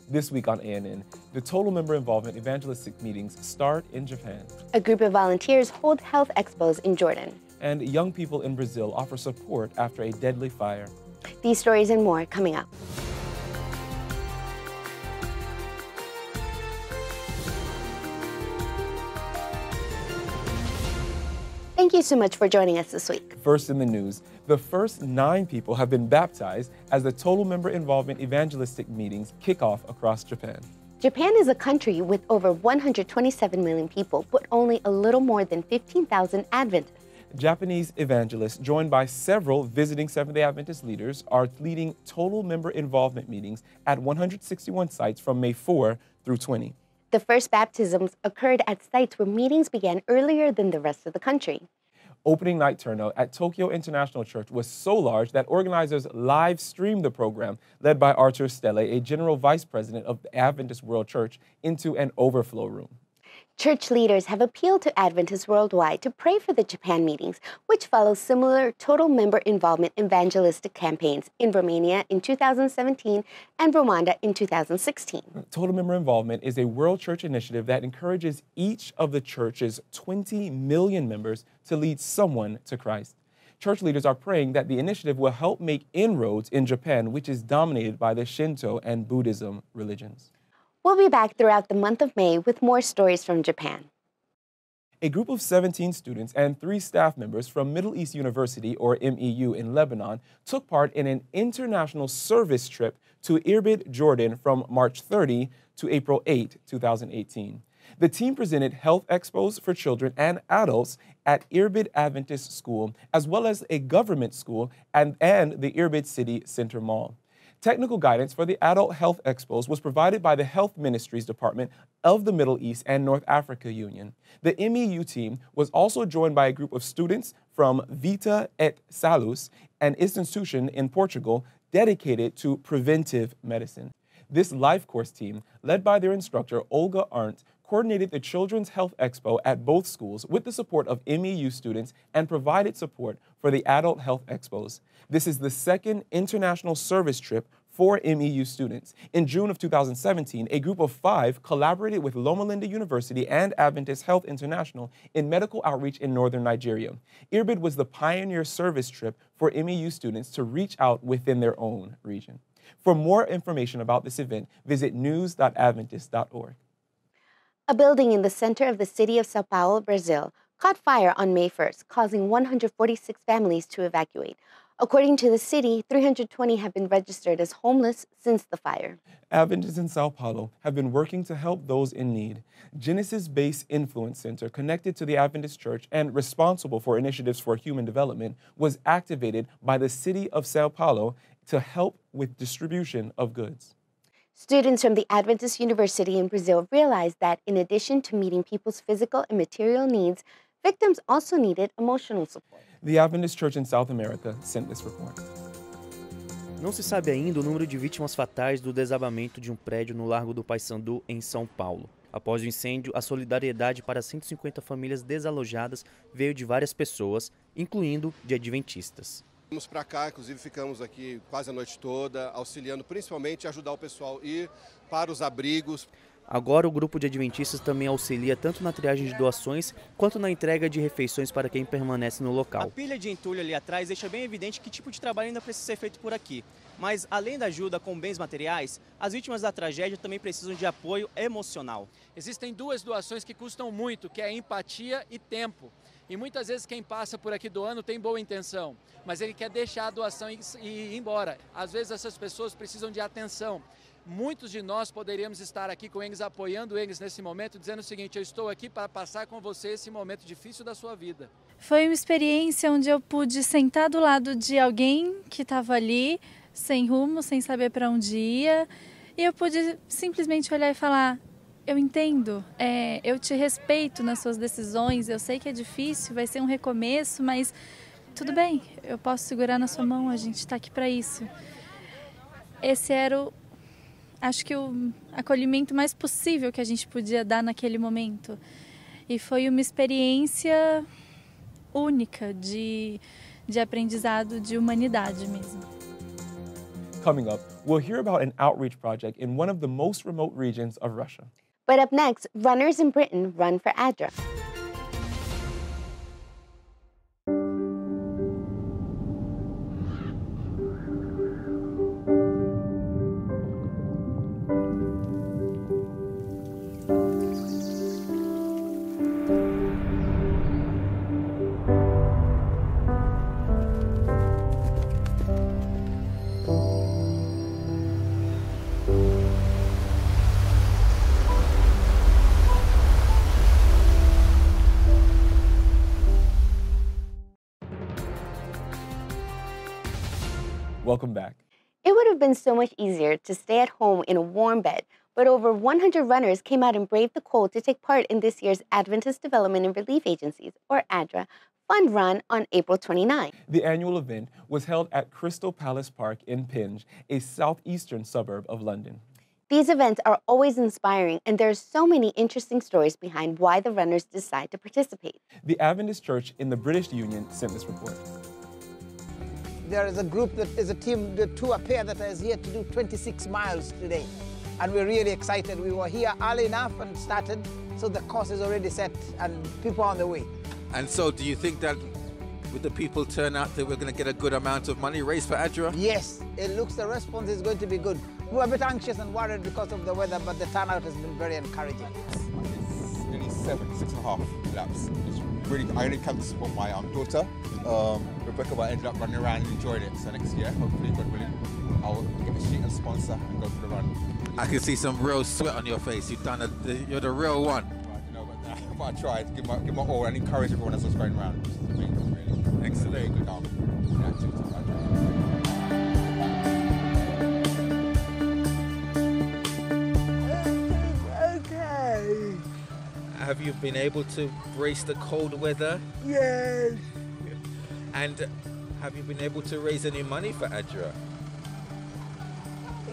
This week on ANN, the Total Member Involvement Evangelistic Meetings start in Japan. A group of volunteers hold health expos in Jordan. And young people in Brazil offer support after a deadly fire. These stories and more coming up. Thank you so much for joining us this week. First in the news, the first 9 people have been baptized as the Total Member Involvement Evangelistic Meetings kick off across Japan. Japan is a country with over 127 million people, but only a little more than 15,000 Adventists. Japanese evangelists, joined by several visiting Seventh-day Adventist leaders, are leading Total Member Involvement meetings at 161 sites from May 4 through 20. The first baptisms occurred at sites where meetings began earlier than the rest of the country. Opening night turnout at Tokyo International Church was so large that organizers live streamed the program, led by Arthur Stelle, a general vice president of the Adventist World Church, into an overflow room. Church leaders have appealed to Adventists worldwide to pray for the Japan meetings, which follow similar total member involvement evangelistic campaigns in Romania in 2017 and Rwanda in 2016. Total Member Involvement is a World Church initiative that encourages each of the church's 20 million members to lead someone to Christ. Church leaders are praying that the initiative will help make inroads in Japan, which is dominated by the Shinto and Buddhism religions. We'll be back throughout the month of May with more stories from Japan. A group of 17 students and 3 staff members from Middle East University, or MEU, in Lebanon took part in an international service trip to Irbid, Jordan from March 30 to April 8, 2018. The team presented health expos for children and adults at Irbid Adventist School, as well as a government school and the Irbid City Center Mall. Technical guidance for the adult health expos was provided by the Health Ministries Department of the Middle East and North Africa Union. The MEU team was also joined by a group of students from Vita et Salus, an institution in Portugal dedicated to preventive medicine. This life course team, led by their instructor Olga Arndt, coordinated the Children's Health Expo at both schools with the support of MEU students and provided support for the Adult Health Expos. This is the second international service trip for MEU students. In June of 2017, a group of 5 collaborated with Loma Linda University and Adventist Health International in medical outreach in northern Nigeria. Irbid was the pioneer service trip for MEU students to reach out within their own region. For more information about this event, visit news.adventist.org. A building in the center of the city of Sao Paulo, Brazil, caught fire on May 1st, causing 146 families to evacuate. According to the city, 320 have been registered as homeless since the fire. Adventists in Sao Paulo have been working to help those in need. Genesis-based Influence Center, connected to the Adventist Church and responsible for initiatives for human development, was activated by the city of Sao Paulo to help with distribution of goods. Students from the Adventist University in Brazil realized that in addition to meeting people's physical and material needs, victims also needed emotional support. The Adventist Church in South America sent this report. Não se sabe ainda o número de vítimas fatais do desabamento de um prédio no Largo do Paissandu, em São Paulo. Após o incêndio, a solidariedade para 150 famílias desalojadas veio de várias pessoas, incluindo de adventistas. Vamos para cá, inclusive ficamos aqui quase a noite toda, auxiliando principalmente a ajudar o pessoal a ir para os abrigos. Agora o grupo de adventistas também auxilia tanto na triagem de doações quanto na entrega de refeições para quem permanece no local. A pilha de entulho ali atrás deixa bem evidente que tipo de trabalho ainda precisa ser feito por aqui. Mas além da ajuda com bens materiais, as vítimas da tragédia também precisam de apoio emocional. Existem 2 doações que custam muito, que é empatia e tempo. E muitas vezes quem passa por aqui doando tem boa intenção, mas ele quer deixar a doação e ir embora. Às vezes essas pessoas precisam de atenção. Muitos de nós poderíamos estar aqui com eles, apoiando eles nesse momento, dizendo o seguinte: eu estou aqui para passar com você esse momento difícil da sua vida. Foi uma experiência onde eu pude sentar do lado de alguém que estava ali, sem rumo, sem saber para onde ia, e eu pude simplesmente olhar e falar: eu entendo, eu te respeito nas suas decisões, eu sei que é difícil, vai ser um recomeço, mas tudo bem, eu posso segurar na sua mão, a gente está aqui para isso. Esse era acho que o acolhimento mais possível que a gente podia dar naquele momento. E foi uma experiência única de aprendizado, de humanidade mesmo. Coming up, we'll hear about an outreach project in one of the most remote regions of Russia. But up next, runners in Britain run for ADRA. Welcome back. It would have been so much easier to stay at home in a warm bed, but over 100 runners came out and braved the cold to take part in this year's Adventist Development and Relief Agencies, or ADRA, Fund Run on April 29. The annual event was held at Crystal Palace Park in Penge, a southeastern suburb of London. These events are always inspiring, and there are so many interesting stories behind why the runners decide to participate. The Adventist Church in the British Union sent this report. There is a group that is a team, the tour pair that is here to do 26 miles today. And we're really excited. We were here early enough and started, so the course is already set and people are on the way. And so do you think that with the people turn out that we're going to get a good amount of money raised for ADRA? Yes, it looks the response is going to be good. We were a bit anxious and worried because of the weather, but the turnout has been very encouraging. It's nearly 6.5 laps. It's really, I only come to support my daughter. Rebecca, but I ended up running around and enjoyed it. So next year, hopefully, God willing, I'll get a sheet and sponsor and go for the run. I can see some real sweat on your face. You've done you're the real one. But I tried to give my all and encourage everyone as I was going around. Which is the main thing, really. Excellent. Very good activity. Okay. Have you been able to brace the cold weather? Yes. And have you been able to raise any money for ADRA?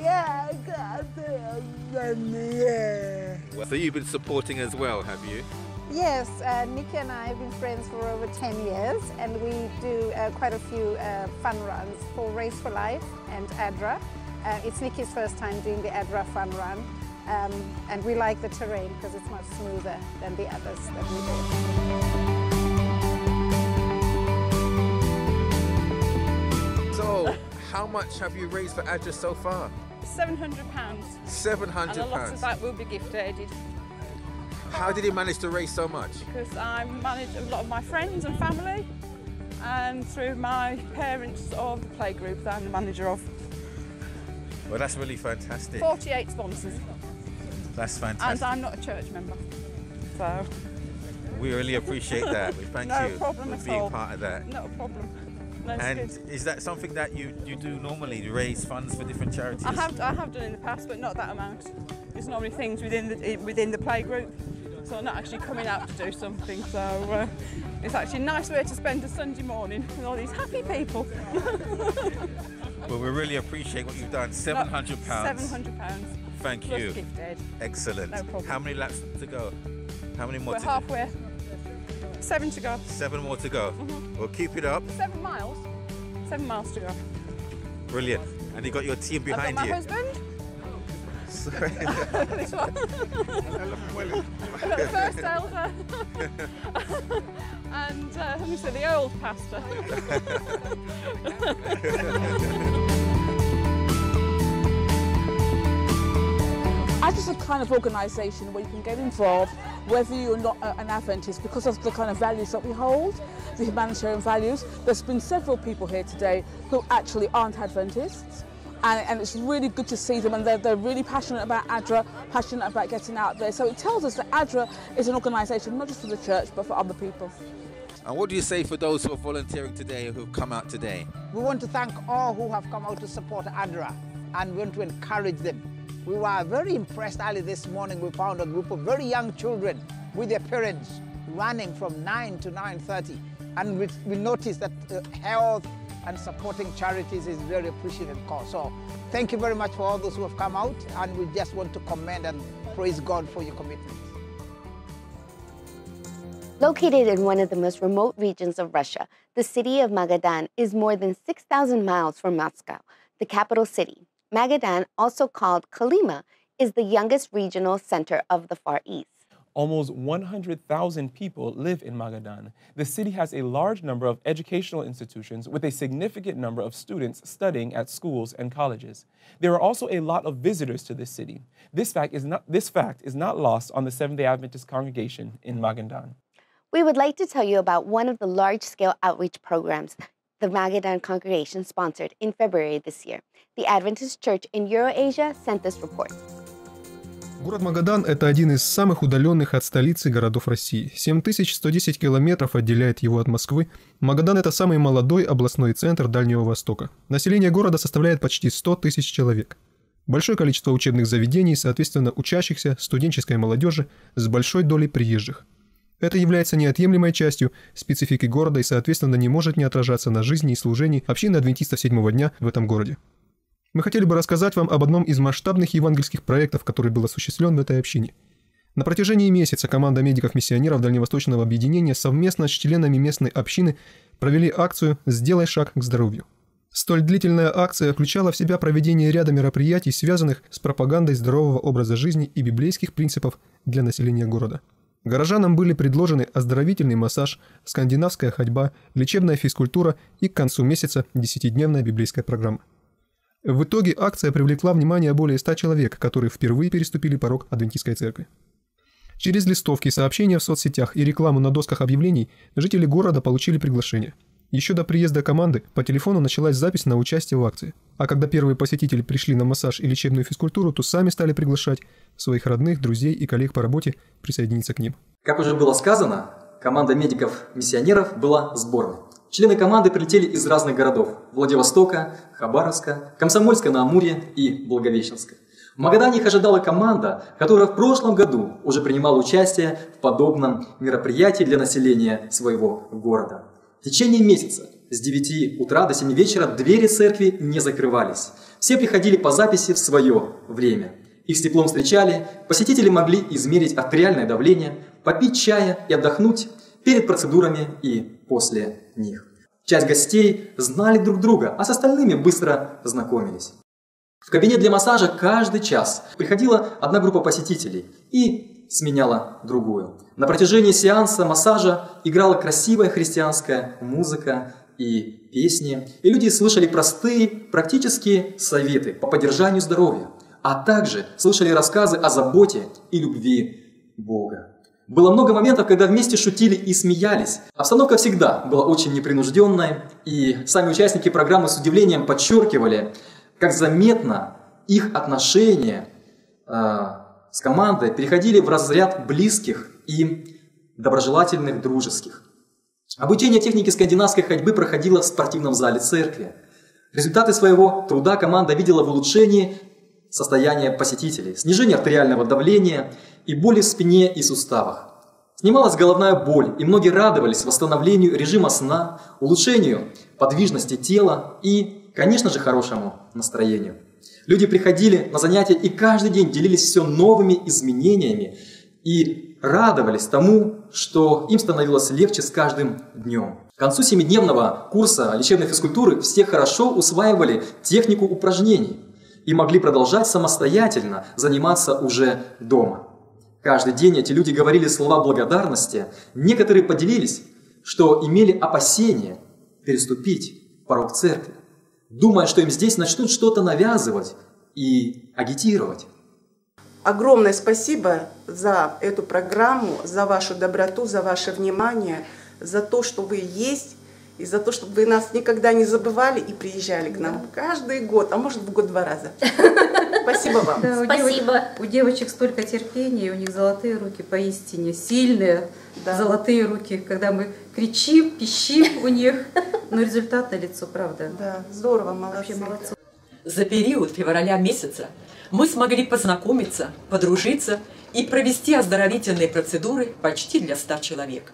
Yeah, I got them, yeah. So you've been supporting as well, have you? Yes, Nikki and I have been friends for over 10 years, and we do quite a few fun runs for Race for Life and ADRA. It's Nikki's first time doing the ADRA fun run, and we like the terrain because it's much smoother than the others that we do. So, how much have you raised for ADRA so far? £700. £700. And a lot of that will be gift aided. How did you manage to raise so much? Because I manage a lot of my friends and family, and through my parents of the playgroup that I'm the manager of. Well, that's really fantastic. 48 sponsors. That's fantastic. And I'm not a church member, so. We really appreciate that. We thank you for being part of that. Not a problem. No, and good. Is that something that you do normally, to raise funds for different charities? I have done in the past, but not that amount. There's normally things within the playgroup, so I'm not actually coming out to do something. So it's actually a nice way to spend a Sunday morning with all these happy people. Well, we really appreciate what you've done. £700. £700. Thank plus you. Gift aid. Excellent. No problem. How many laps to go? How many more? We're halfway. 7 to go. 7 more to go. We'll keep it up. 7 miles. 7 miles to go. Brilliant. And you got your team behind I've got my you. husband. Sorry. This one. I've got the first elder. And let me say the old pastor. ADRA is a kind of organisation where you can get involved whether you're not an Adventist because of the kind of values that we hold, the humanitarian values. There's been several people here today who actually aren't Adventists, and it's really good to see them, and they're really passionate about ADRA, passionate about getting out there. So it tells us that ADRA is an organisation not just for the church but for other people. And what do you say for those who are volunteering today, who've come out today? We want to thank all who have come out to support ADRA, and we want to encourage them. We were very impressed early this morning. We found a group of very young children with their parents running from 9 to 9:30. And we noticed that health and supporting charities is a very appreciated cause. So thank you very much for all those who have come out, and we just want to commend and praise God for your commitment. Located in one of the most remote regions of Russia, the city of Magadan is more than 6,000 miles from Moscow. the capital city. Magadan, also called Colima, is the youngest regional center of the Far East. Almost 100,000 people live in Magadan. The city has a large number of educational institutions with a significant number of students studying at schools and colleges. There are also a lot of visitors to this city. This fact is not lost on the Seventh-day Adventist congregation in Magadan. We would like to tell you about one of the large-scale outreach programs the Magadan congregation sponsored in February this year. The Adventist Church in Eurasia sent this report. Город Магадан – это один из самых удаленных от столицы городов России. 7110 километров отделяет его от Москвы. Магадан – это самый молодой областной центр Дальнего Востока. Население города составляет почти 100 тысяч человек. Большое количество учебных заведений, соответственно, учащихся, студенческой молодежи с большой долей приезжих. Это является неотъемлемой частью специфики города и, соответственно, не может не отражаться на жизни и служении общины адвентистов седьмого дня в этом городе. Мы хотели бы рассказать вам об одном из масштабных евангельских проектов, который был осуществлен в этой общине. На протяжении месяца команда медиков-миссионеров Дальневосточного объединения совместно с членами местной общины провели акцию «Сделай шаг к здоровью». Столь длительная акция включала в себя проведение ряда мероприятий, связанных с пропагандой здорового образа жизни и библейских принципов для населения города. Горожанам были предложены оздоровительный массаж, скандинавская ходьба, лечебная физкультура и к концу месяца 10-дневная библейская программа. В итоге акция привлекла внимание более 100 человек, которые впервые переступили порог адвентистской церкви. Через листовки, сообщения в соцсетях и рекламу на досках объявлений жители города получили приглашение. Еще до приезда команды по телефону началась запись на участие в акции. А когда первые посетители пришли на массаж и лечебную физкультуру, то сами стали приглашать своих родных, друзей и коллег по работе присоединиться к ним. Как уже было сказано, команда медиков-миссионеров была сборной. Члены команды прилетели из разных городов – Владивостока, Хабаровска, Комсомольска-на-Амуре и Благовещенска. В Магадане их ожидала команда, которая в прошлом году уже принимала участие в подобном мероприятии для населения своего города. В течение месяца с 9 утра до 7 вечера двери церкви не закрывались. Все приходили по записи в свое время. Их с теплом встречали, посетители могли измерить артериальное давление, попить чая и отдохнуть перед процедурами и после них. Часть гостей знали друг друга, а с остальными быстро знакомились. В кабинет для массажа каждый час приходила одна группа посетителей и сменяла другую. На протяжении сеанса массажа играла красивая христианская музыка и песни, и люди слышали простые практические советы по поддержанию здоровья, а также слышали рассказы о заботе и любви Бога. Было много моментов, когда вместе шутили и смеялись. Обстановка всегда была очень непринужденной, и сами участники программы с удивлением подчеркивали, как заметно их отношения с командой переходили в разряд близких и доброжелательных, дружеских. Обучение технике скандинавской ходьбы проходило в спортивном зале церкви. Результаты своего труда команда видела в улучшении состояния посетителей, снижении артериального давления и боли в спине и суставах. Снималась головная боль, и многие радовались восстановлению режима сна, улучшению подвижности тела и, конечно же, хорошему настроению. Люди приходили на занятия и каждый день делились все новыми изменениями и радовались тому, что им становилось легче с каждым днем. К концу 7-дневного курса лечебной физкультуры все хорошо усваивали технику упражнений и могли продолжать самостоятельно заниматься уже дома. Каждый день эти люди говорили слова благодарности, некоторые поделились, что имели опасения переступить порог церкви, думая, что им здесь начнут что-то навязывать и агитировать. Огромное спасибо за эту программу, за вашу доброту, за ваше внимание, за то, что вы есть, и за то, чтобы вы нас никогда не забывали и приезжали к нам каждый год, а может в год 2 раза. Спасибо вам. Да, спасибо. У девочек столько терпения, у них золотые руки, поистине сильные, да. Золотые руки, когда мы кричим, пищим у них, но результат налицо, правда. Да, здорово, молодцы. За период февраля месяца мы смогли познакомиться, подружиться и провести оздоровительные процедуры почти для 100 человек.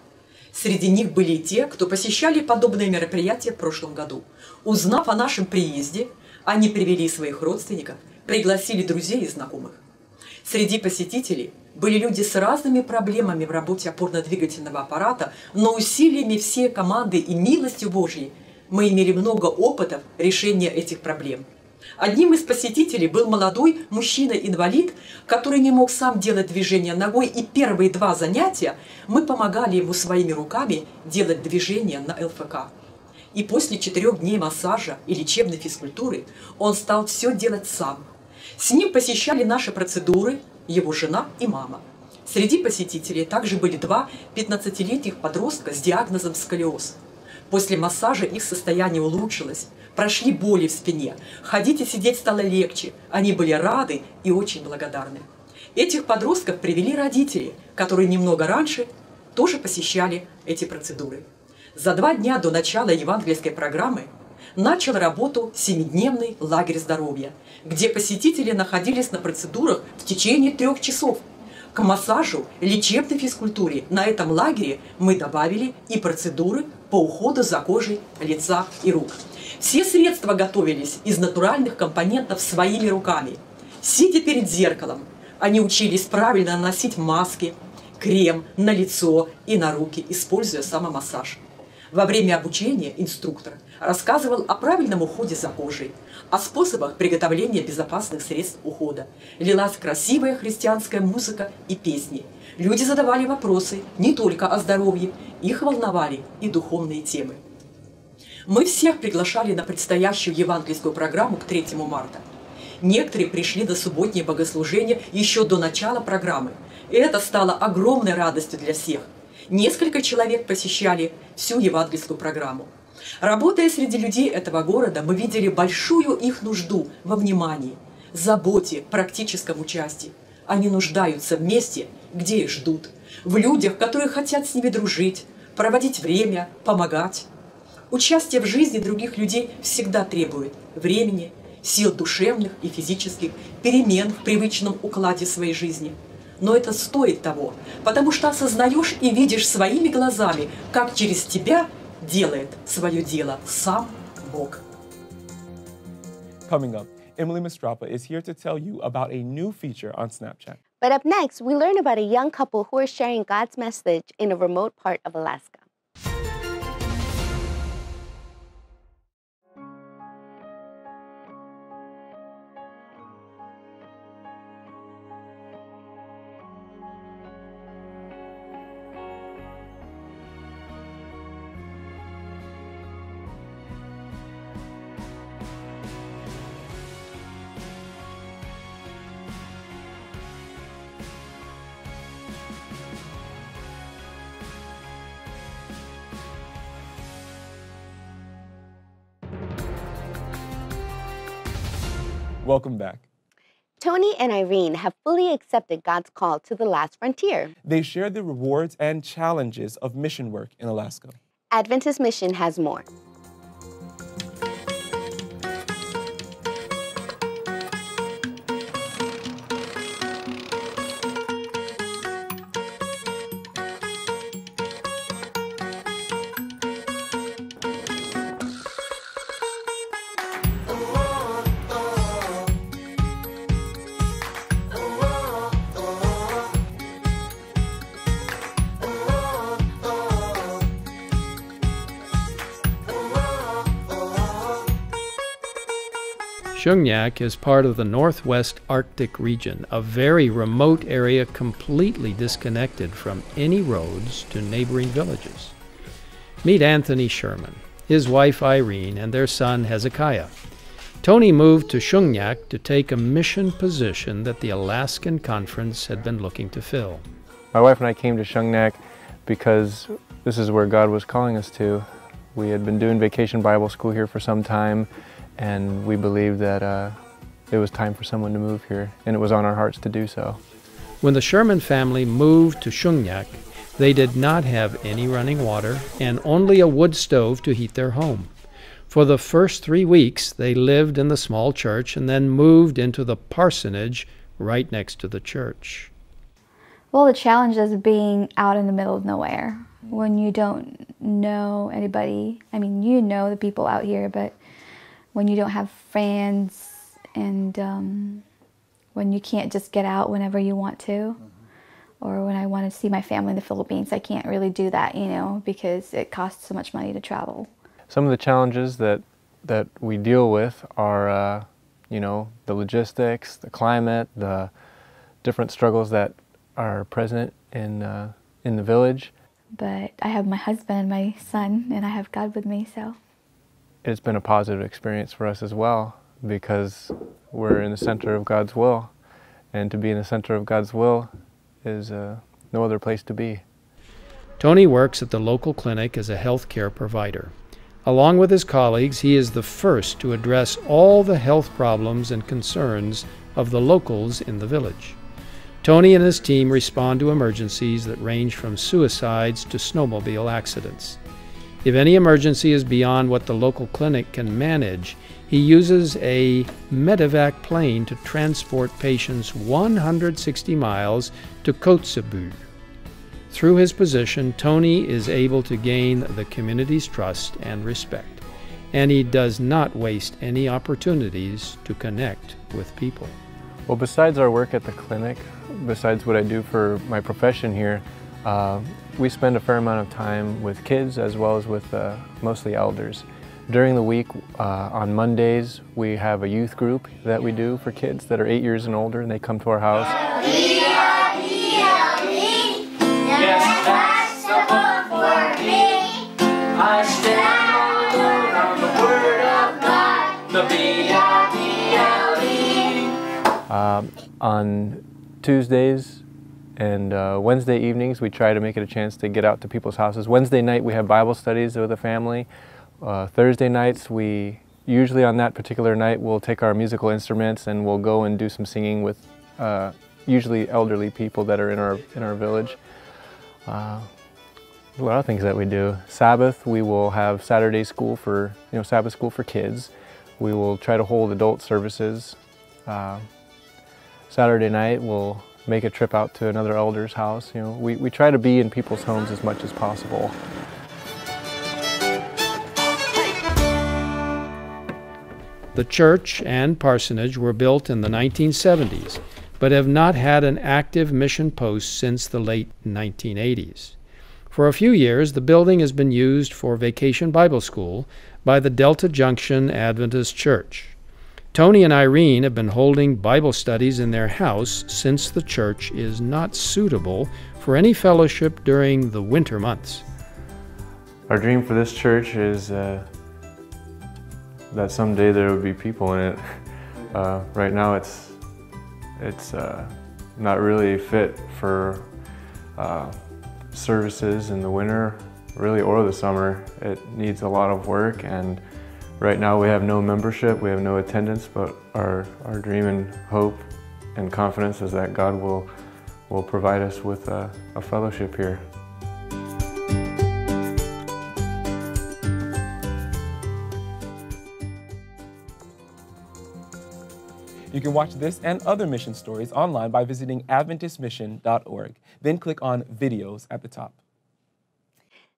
Среди них были и те, кто посещали подобные мероприятия в прошлом году. Узнав о нашем приезде, они привели своих родственников, пригласили друзей и знакомых. Среди посетителей были люди с разными проблемами в работе опорно-двигательного аппарата, но усилиями всей команды и милостью Божьей мы имели много опытов решения этих проблем. Одним из посетителей был молодой мужчина-инвалид, который не мог сам делать движения ногой, и первые 2 занятия мы помогали ему своими руками делать движения на ЛФК. И после 4 дней массажа и лечебной физкультуры он стал все делать сам. С ним посещали наши процедуры его жена и мама. Среди посетителей также были 2 15-летних подростка с диагнозом сколиоз. После массажа их состояние улучшилось, прошли боли в спине, ходить и сидеть стало легче, они были рады и очень благодарны. Этих подростков привели родители, которые немного раньше тоже посещали эти процедуры. За 2 дня до начала евангельской программы начал работу 7-дневный лагерь здоровья, где посетители находились на процедурах в течение 3 часов. К массажу, лечебной физкультуре на этом лагере мы добавили и процедуры по уходу за кожей лица и рук. Все средства готовились из натуральных компонентов своими руками. Сидя перед зеркалом, они учились правильно наносить маски, крем на лицо и на руки, используя самомассаж. Во время обучения инструктор рассказывал о правильном уходе за кожей, о способах приготовления безопасных средств ухода. Лилась красивая христианская музыка и песни. Люди задавали вопросы не только о здоровье, их волновали и духовные темы. Мы всех приглашали на предстоящую евангельскую программу к 3 марта. Некоторые пришли на субботнее богослужение еще до начала программы. И это стало огромной радостью для всех. Несколько человек посещали всю евангельскую программу. Работая среди людей этого города, мы видели большую их нужду во внимании, заботе, практическом участии. Они нуждаются в месте, где их ждут, в людях, которые хотят с ними дружить, проводить время, помогать. Участие в жизни других людей всегда требует времени, сил душевных и физических, перемен в привычном укладе своей жизни. Но это стоит того, потому что осознаешь и видишь своими глазами, как через тебя делает свое дело сам Бог. Coming up, Emily Mistrapa is here to tell you about a new feature on Snapchat. But up next, we learn about a young couple who are sharing God's message in a remote part of Alaska. Welcome back. Tony and Irene have fully accepted God's call to the last frontier. They share the rewards and challenges of mission work in Alaska. Adventist Mission has more. Shungnak is part of the Northwest Arctic region, a very remote area completely disconnected from any roads to neighboring villages. Meet Anthony Sherman, his wife Irene, and their son Hezekiah. Tony moved to Shungnak to take a mission position that the Alaskan Conference had been looking to fill. My wife and I came to Shungnak because this is where God was calling us to. We had been doing vacation Bible school here for some time, and we believed that it was time for someone to move here, and it was on our hearts to do so. When the Sherman family moved to Shungnak, they did not have any running water and only a wood stove to heat their home. For the first 3 weeks, they lived in the small church and then moved into the parsonage right next to the church. Well, the challenge is being out in the middle of nowhere when you don't know anybody. I mean, you know the people out here, but when you don't have friends and when you can't just get out whenever you want to, or when I want to see my family in the Philippines, I can't really do that, you know, because it costs so much money to travel. Some of the challenges that we deal with are you know, the logistics, the climate, the different struggles that are present in the village. But I have my husband and my son, and I have God with me, so. It's been a positive experience for us as well, because we're in the center of God's will, and to be in the center of God's will is no other place to be. Tony works at the local clinic as a health care provider. Along with his colleagues, he is the first to address all the health problems and concerns of the locals in the village. Tony and his team respond to emergencies that range from suicides to snowmobile accidents. If any emergency is beyond what the local clinic can manage, he uses a medevac plane to transport patients 160 miles to Kotzebue. Through his position, Tony is able to gain the community's trust and respect, and he does not waste any opportunities to connect with people. Well, besides our work at the clinic, besides what I do for my profession here, we spend a fair amount of time with kids as well as with mostly elders. During the week, on Mondays, we have a youth group that we do for kids that are 8 years and older, and they come to our house. Yes, that's the book for me. I stand alone on the Word of God, the B-I-B-L-E. On Tuesdays and Wednesday evenings, we try to make it a chance to get out to people's houses. Wednesday night, we have Bible studies with the family. Thursday nights, we usually on that particular night, we'll take our musical instruments and we'll go and do some singing with usually elderly people that are in our village. A lot of things that we do. Sabbath, we will have Saturday school for, Sabbath school for kids. We will try to hold adult services. Saturday night, we'll make a trip out to another elder's house. We try to be in people's homes as much as possible. The church and parsonage were built in the 1970s, but have not had an active mission post since the late 1980s. For a few years, the building has been used for Vacation Bible School by the Delta Junction Adventist Church. Tony and Irene have been holding Bible studies in their house since the church is not suitable for any fellowship during the winter months. Our dream for this church is that someday there would be people in it. Right now it's not really fit for services in the winter, really, or the summer. It needs a lot of work, and right now we have no membership, we have no attendance, but our dream and hope and confidence is that God will provide us with a fellowship here. You can watch this and other mission stories online by visiting AdventistMission.org. Then click on Videos at the top.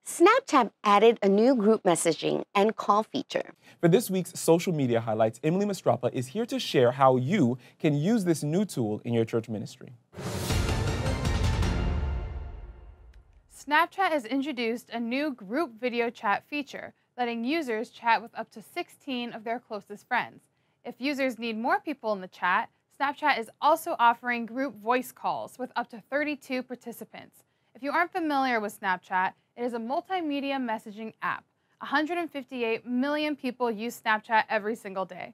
Snapchat added a new group messaging and call feature. For this week's social media highlights, Emily Mastrapa is here to share how you can use this new tool in your church ministry. Snapchat has introduced a new group video chat feature, letting users chat with up to 16 of their closest friends. If users need more people in the chat, Snapchat is also offering group voice calls with up to 32 participants. If you aren't familiar with Snapchat, it is a multimedia messaging app. 158 million people use Snapchat every single day.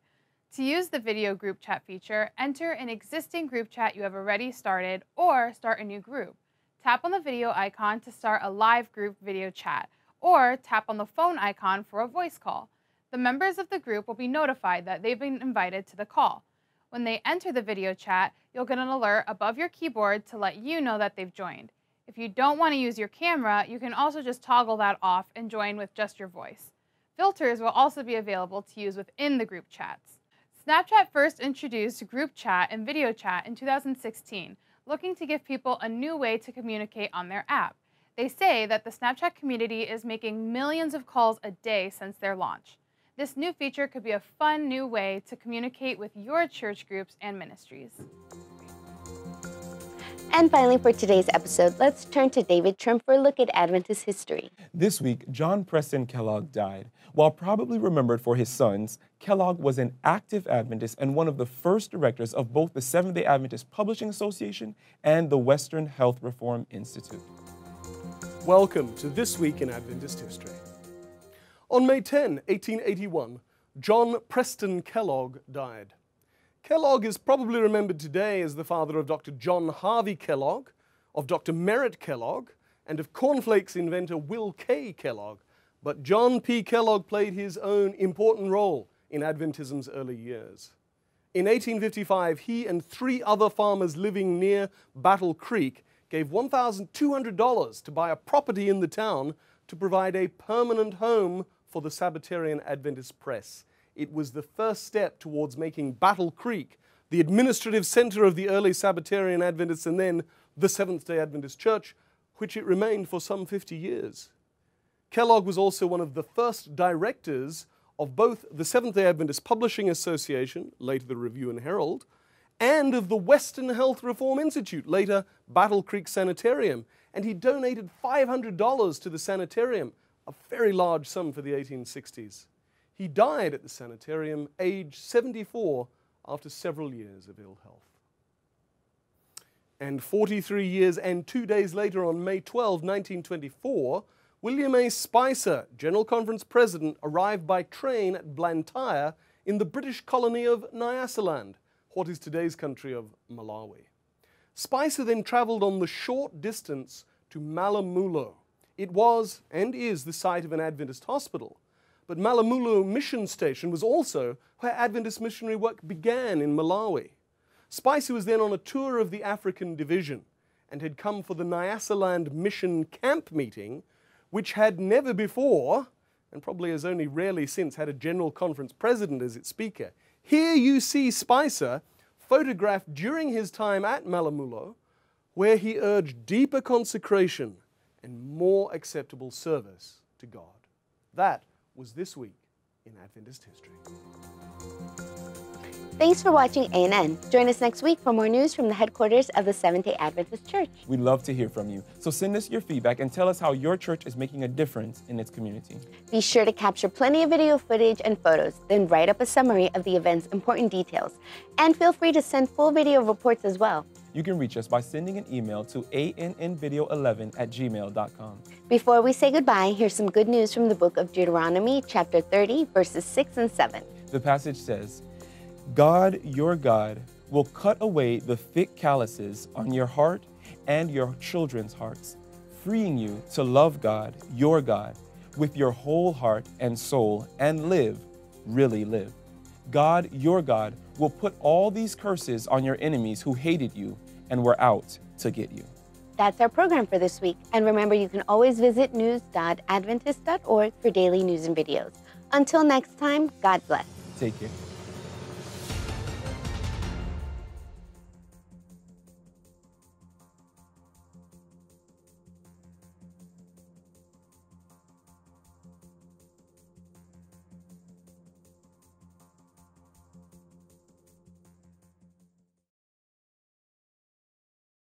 To use the video group chat feature, enter an existing group chat you have already started or start a new group. Tap on the video icon to start a live group video chat, or tap on the phone icon for a voice call. The members of the group will be notified that they've been invited to the call. When they enter the video chat, you'll get an alert above your keyboard to let you know that they've joined. If you don't want to use your camera, you can also just toggle that off and join with just your voice. Filters will also be available to use within the group chats. Snapchat first introduced group chat and video chat in 2016, looking to give people a new way to communicate on their app. They say that the Snapchat community is making millions of calls a day since their launch. This new feature could be a fun new way to communicate with your church groups and ministries. And finally, for today's episode, let's turn to David Trim for a look at Adventist history. This week, John Preston Kellogg died. While probably remembered for his sons, Kellogg was an active Adventist and one of the first directors of both the Seventh-day Adventist Publishing Association and the Western Health Reform Institute. Welcome to This Week in Adventist History. On May 10, 1881, John Preston Kellogg died. Kellogg is probably remembered today as the father of Dr. John Harvey Kellogg, of Dr. Merritt Kellogg, and of cornflakes inventor Will K. Kellogg. But John P. Kellogg played his own important role in Adventism's early years. In 1855, he and 3 other farmers living near Battle Creek gave $1,200 to buy a property in the town to provide a permanent home for the Sabbatarian Adventist Press. It was the first step towards making Battle Creek the administrative center of the early Sabbatarian Adventists and then the Seventh-day Adventist Church, which it remained for some 50 years. Kellogg was also one of the first directors of both the Seventh-day Adventist Publishing Association, later the Review and Herald, and of the Western Health Reform Institute, later Battle Creek Sanitarium, and he donated $500 to the sanitarium, a very large sum for the 1860s. He died at the sanitarium, aged 74, after several years of ill health. And 43 years and 2 days later, on May 12, 1924, William A. Spicer, General Conference President, arrived by train at Blantyre in the British colony of Nyasaland, what is today's country of Malawi. Spicer then traveled on the short distance to Malamulo. It was and is the site of an Adventist hospital, but Malamulo Mission Station was also where Adventist missionary work began in Malawi. Spicer was then on a tour of the African Division and had come for the Nyasaland Mission Camp meeting, which had never before, and probably has only rarely since, had a General Conference President as its speaker. Here you see Spicer photographed during his time at Malamulo, where he urged deeper consecration and more acceptable service to God. That was This Week in Adventist History. Thanks for watching ANN. Join us next week for more news from the headquarters of the Seventh-day Adventist Church. We'd love to hear from you, so send us your feedback and tell us how your church is making a difference in its community. Be sure to capture plenty of video footage and photos, then write up a summary of the event's important details. And feel free to send full video reports as well. You can reach us by sending an email to annvideo11@gmail.com. Before we say goodbye, here's some good news from the book of Deuteronomy, chapter 30, verses 6 and 7. The passage says, God, your God, will cut away the thick calluses on your heart and your children's hearts, freeing you to love God, your God, with your whole heart and soul, and live, really live. God, your God, will put all these curses on your enemies who hated you and were out to get you. That's our program for this week. And remember, you can always visit news.adventist.org for daily news and videos. Until next time, God bless. Take care.